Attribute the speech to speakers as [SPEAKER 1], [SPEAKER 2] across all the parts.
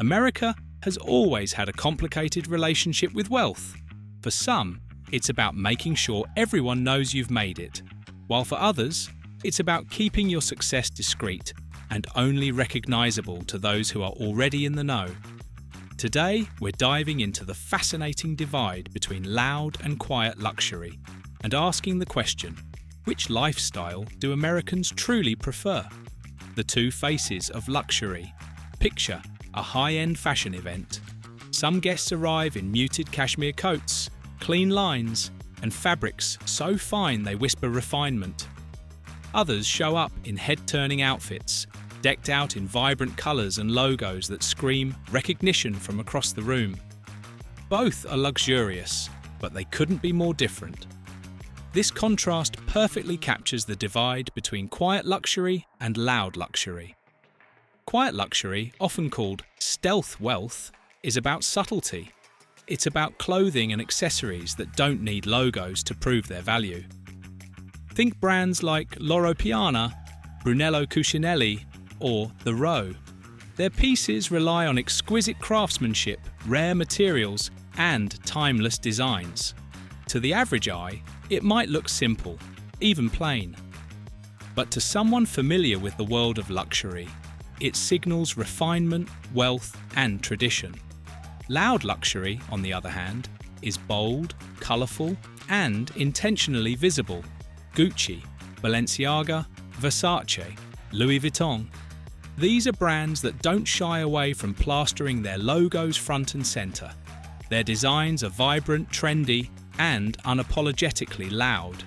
[SPEAKER 1] America has always had a complicated relationship with wealth. For some, it's about making sure everyone knows you've made it, while for others, it's about keeping your success discreet and only recognizable to those who are already in the know. Today, we're diving into the fascinating divide between loud and quiet luxury and asking the question, which lifestyle do Americans truly prefer? The two faces of luxury. Picture a high-end fashion event. Some guests arrive in muted cashmere coats, clean lines, and fabrics so fine they whisper refinement. Others show up in head-turning outfits, decked out in vibrant colours and logos that scream recognition from across the room. Both are luxurious, but they couldn't be more different. This contrast perfectly captures the divide between quiet luxury and loud luxury. Quiet luxury, often called stealth wealth, is about subtlety. It's about clothing and accessories that don't need logos to prove their value. Think brands like Loro Piana, Brunello Cucinelli, or The Row. Their pieces rely on exquisite craftsmanship, rare materials, and timeless designs. To the average eye, it might look simple, even plain. But to someone familiar with the world of luxury, it signals refinement, wealth, and tradition. Loud luxury, on the other hand, is bold, colourful, and intentionally visible. Gucci, Balenciaga, Versace, Louis Vuitton. These are brands that don't shy away from plastering their logos front and centre. Their designs are vibrant, trendy, and unapologetically loud.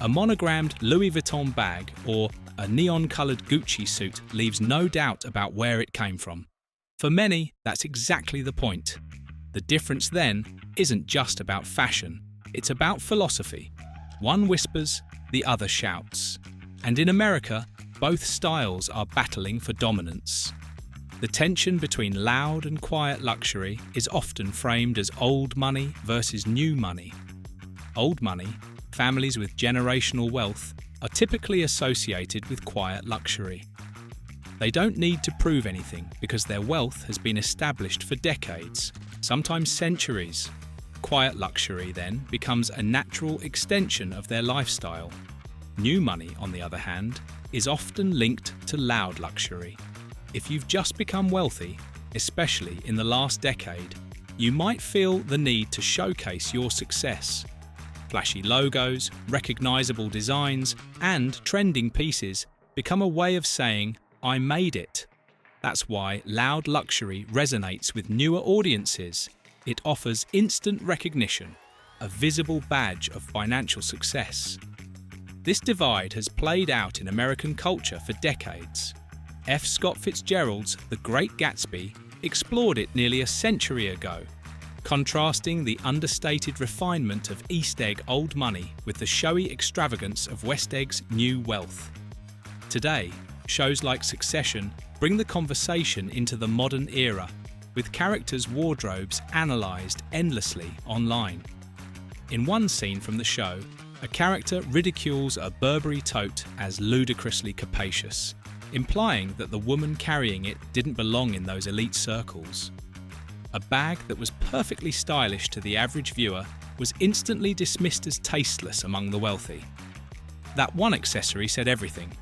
[SPEAKER 1] A monogrammed Louis Vuitton bag or a neon-coloured Gucci suit leaves no doubt about where it came from. For many, that's exactly the point. The difference then isn't just about fashion, it's about philosophy. One whispers, the other shouts. And in America, both styles are battling for dominance. The tension between loud and quiet luxury is often framed as old money versus new money. Old money, families with generational wealth, are typically associated with quiet luxury. They don't need to prove anything because their wealth has been established for decades, sometimes centuries. Quiet luxury then becomes a natural extension of their lifestyle. New money, on the other hand, is often linked to loud luxury. If you've just become wealthy, especially in the last decade, you might feel the need to showcase your success. Flashy logos, recognizable designs, and trending pieces become a way of saying, "I made it." That's why loud luxury resonates with newer audiences. It offers instant recognition, a visible badge of financial success. This divide has played out in American culture for decades. F. Scott Fitzgerald's The Great Gatsby explored it nearly a century ago, contrasting the understated refinement of East Egg old money with the showy extravagance of West Egg's new wealth. Today, shows like Succession bring the conversation into the modern era, with characters' wardrobes analysed endlessly online. In one scene from the show, a character ridicules a Burberry tote as ludicrously capacious, implying that the woman carrying it didn't belong in those elite circles. A bag that was perfectly stylish to the average viewer was instantly dismissed as tasteless among the wealthy. That one accessory said everything.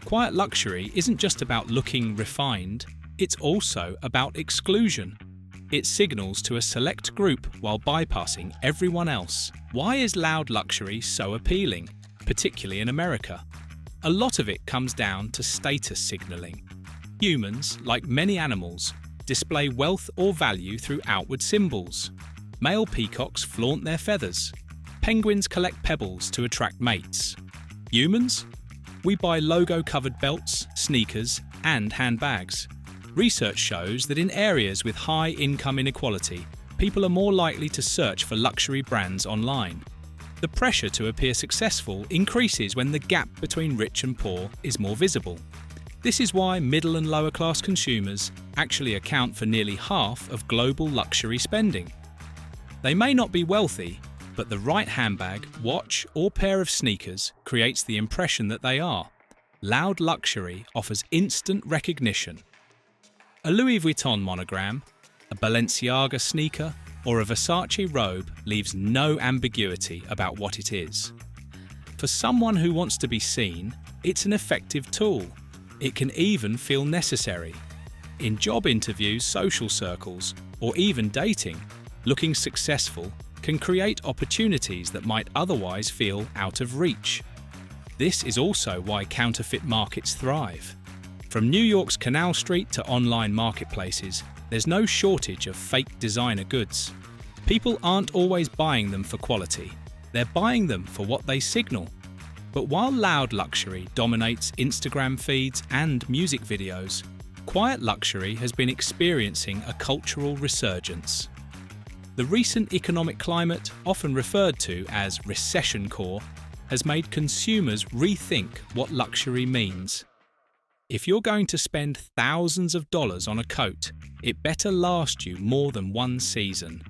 [SPEAKER 1] Quiet luxury isn't just about looking refined, it's also about exclusion. It signals to a select group while bypassing everyone else. Why is loud luxury so appealing, particularly in America? A lot of it comes down to status signalling. Humans, like many animals, display wealth or value through outward symbols. Male peacocks flaunt their feathers. Penguins collect pebbles to attract mates. Humans? We buy logo-covered belts, sneakers, and handbags. Research shows that in areas with high income inequality, people are more likely to search for luxury brands online. The pressure to appear successful increases when the gap between rich and poor is more visible. This is why middle and lower class consumers actually account for nearly half of global luxury spending. They may not be wealthy, but the right handbag, watch, or pair of sneakers creates the impression that they are. Loud luxury offers instant recognition. A Louis Vuitton monogram, a Balenciaga sneaker, or a Versace robe leaves no ambiguity about what it is. For someone who wants to be seen, it's an effective tool. It can even feel necessary. In job interviews, social circles, or even dating, looking successful can create opportunities that might otherwise feel out of reach. This is also why counterfeit markets thrive. From New York's Canal Street to online marketplaces, there's no shortage of fake designer goods. People aren't always buying them for quality. They're buying them for what they signal. But while loud luxury dominates Instagram feeds and music videos, quiet luxury has been experiencing a cultural resurgence. The recent economic climate, often referred to as recession core, has made consumers rethink what luxury means. If you're going to spend thousands of dollars on a coat, it better last you more than one season.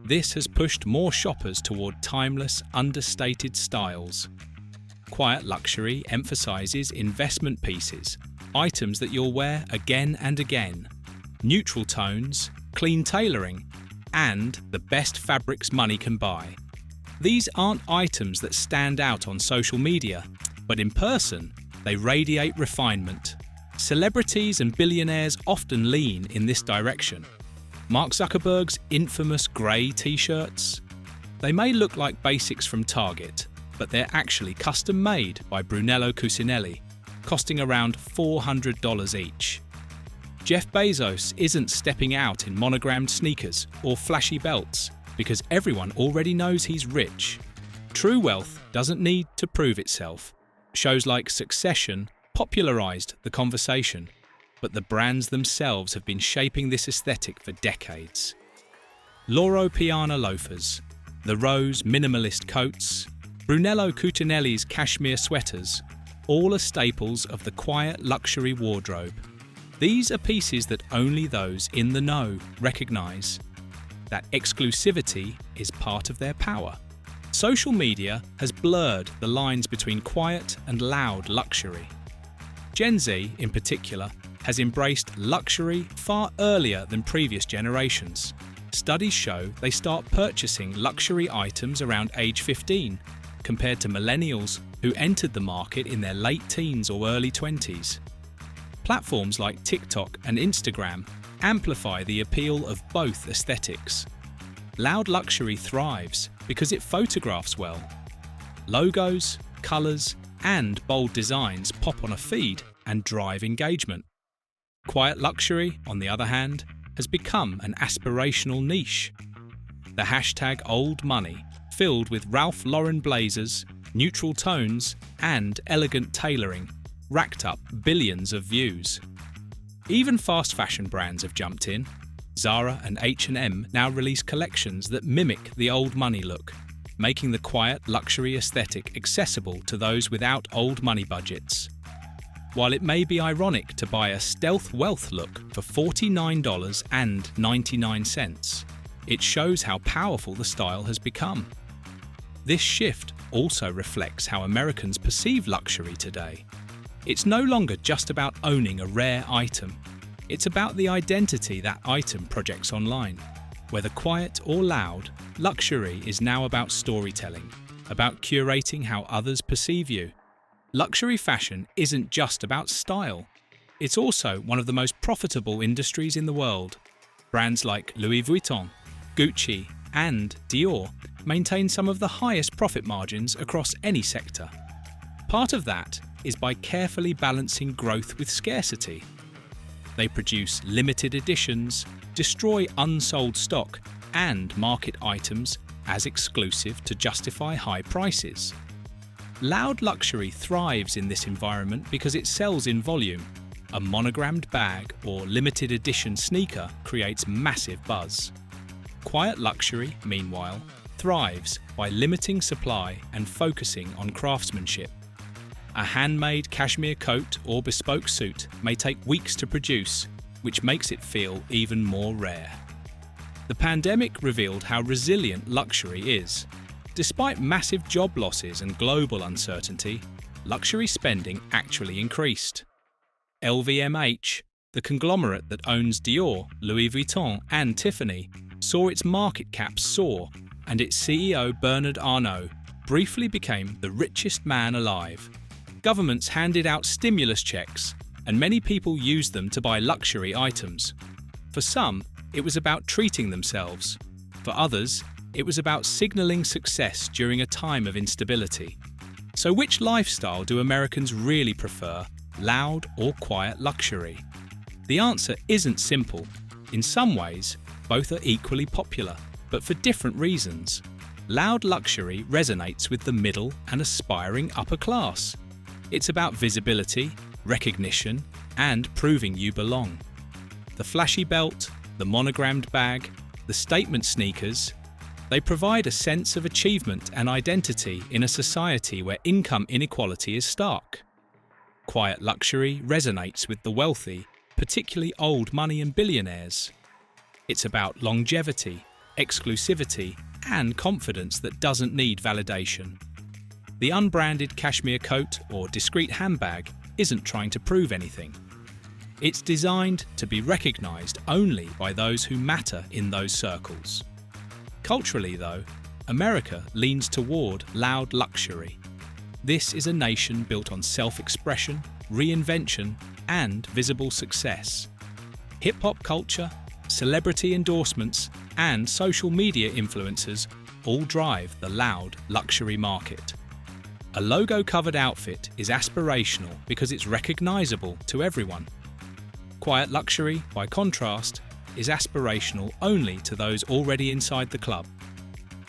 [SPEAKER 1] This has pushed more shoppers toward timeless, understated styles. Quiet luxury emphasizes investment pieces, items that you'll wear again and again, neutral tones, clean tailoring, and the best fabrics money can buy. These aren't items that stand out on social media, but in person, they radiate refinement. Celebrities and billionaires often lean in this direction. Mark Zuckerberg's infamous grey t-shirts? They may look like basics from Target, but they're actually custom-made by Brunello Cucinelli, costing around $400 each. Jeff Bezos isn't stepping out in monogrammed sneakers or flashy belts because everyone already knows he's rich. True wealth doesn't need to prove itself. Shows like Succession popularized the conversation, but the brands themselves have been shaping this aesthetic for decades. Loro Piana loafers, the Rose minimalist coats, Brunello Cucinelli's cashmere sweaters, all are staples of the quiet luxury wardrobe. These are pieces that only those in the know recognize. That exclusivity is part of their power. Social media has blurred the lines between quiet and loud luxury. Gen Z, in particular, has embraced luxury far earlier than previous generations. Studies show they start purchasing luxury items around age 15, compared to millennials who entered the market in their late teens or early 20s. Platforms like TikTok and Instagram amplify the appeal of both aesthetics. Loud luxury thrives because it photographs well. Logos, colours, and bold designs pop on a feed and drive engagement. Quiet luxury, on the other hand, has become an aspirational niche. The hashtag old money, filled with Ralph Lauren blazers, neutral tones, and elegant tailoring, racked up billions of views. Even fast fashion brands have jumped in. Zara and H&M now release collections that mimic the old money look, making the quiet luxury aesthetic accessible to those without old money budgets. While it may be ironic to buy a stealth wealth look for $49.99, it shows how powerful the style has become. This shift also reflects how Americans perceive luxury today. It's no longer just about owning a rare item. It's about the identity that item projects online. Whether quiet or loud, luxury is now about storytelling, about curating how others perceive you. Luxury fashion isn't just about style. It's also one of the most profitable industries in the world. Brands like Louis Vuitton, Gucci, and Dior maintain some of the highest profit margins across any sector. Part of that is by carefully balancing growth with scarcity. They produce limited editions, destroy unsold stock, and market items as exclusive to justify high prices. Loud luxury thrives in this environment because it sells in volume. A monogrammed bag or limited edition sneaker creates massive buzz. Quiet luxury, meanwhile, thrives by limiting supply and focusing on craftsmanship. A handmade cashmere coat or bespoke suit may take weeks to produce, which makes it feel even more rare. The pandemic revealed how resilient luxury is. Despite massive job losses and global uncertainty, luxury spending actually increased. LVMH, The conglomerate that owns Dior, Louis Vuitton, and Tiffany saw its market cap soar, and its CEO Bernard Arnault briefly became the richest man alive. Governments handed out stimulus checks, and many people used them to buy luxury items. For some, it was about treating themselves. For others, it was about signaling success during a time of instability. So which lifestyle do Americans really prefer, loud or quiet luxury? The answer isn't simple. In some ways, both are equally popular, but for different reasons. Loud luxury resonates with the middle and aspiring upper class. It's about visibility, recognition, and proving you belong. The flashy belt, the monogrammed bag, the statement sneakers, they provide a sense of achievement and identity in a society where income inequality is stark. Quiet luxury resonates with the wealthy, particularly old money and billionaires. It's about longevity, exclusivity, and confidence that doesn't need validation. The unbranded cashmere coat or discreet handbag isn't trying to prove anything. It's designed to be recognized only by those who matter in those circles. Culturally, though, America leans toward loud luxury. This is a nation built on self-expression, reinvention, and visible success. Hip-hop culture, celebrity endorsements, and social media influencers all drive the loud luxury market. A logo-covered outfit is aspirational because it's recognizable to everyone. Quiet luxury, by contrast, is aspirational only to those already inside the club.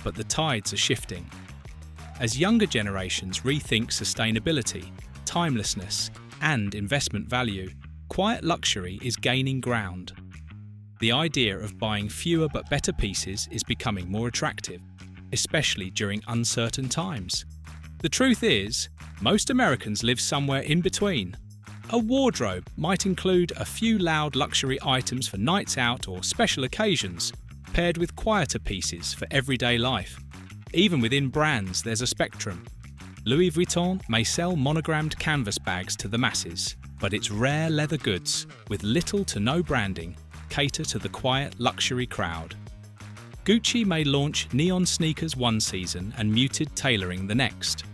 [SPEAKER 1] But the tides are shifting. As younger generations rethink sustainability, timelessness, and investment value, quiet luxury is gaining ground. The idea of buying fewer but better pieces is becoming more attractive, especially during uncertain times. The truth is, most Americans live somewhere in between. A wardrobe might include a few loud luxury items for nights out or special occasions, paired with quieter pieces for everyday life. Even within brands, there's a spectrum. Louis Vuitton may sell monogrammed canvas bags to the masses, but its rare leather goods, with little to no branding, cater to the quiet luxury crowd. Gucci may launch neon sneakers one season and muted tailoring the next.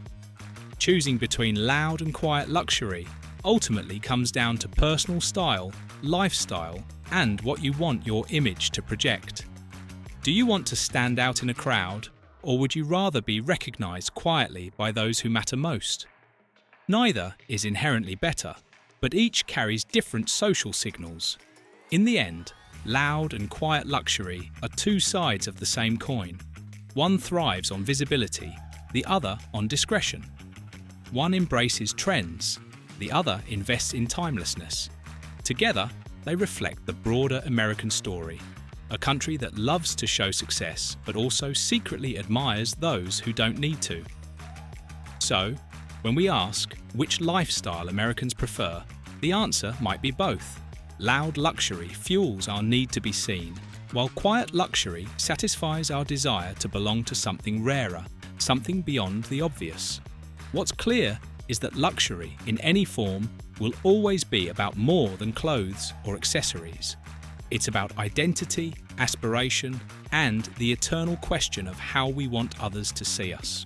[SPEAKER 1] Choosing between loud and quiet luxury ultimately comes down to personal style, lifestyle, and what you want your image to project. Do you want to stand out in a crowd, or would you rather be recognized quietly by those who matter most? Neither is inherently better, but each carries different social signals. In the end, loud and quiet luxury are two sides of the same coin. One thrives on visibility, the other on discretion. One embraces trends, the other invests in timelessness. Together, they reflect the broader American story, a country that loves to show success but also secretly admires those who don't need to. So, when we ask which lifestyle Americans prefer, the answer might be both. Loud luxury fuels our need to be seen, while quiet luxury satisfies our desire to belong to something rarer, something beyond the obvious. What's clear is that luxury, in any form, will always be about more than clothes or accessories. It's about identity, aspiration, and the eternal question of how we want others to see us.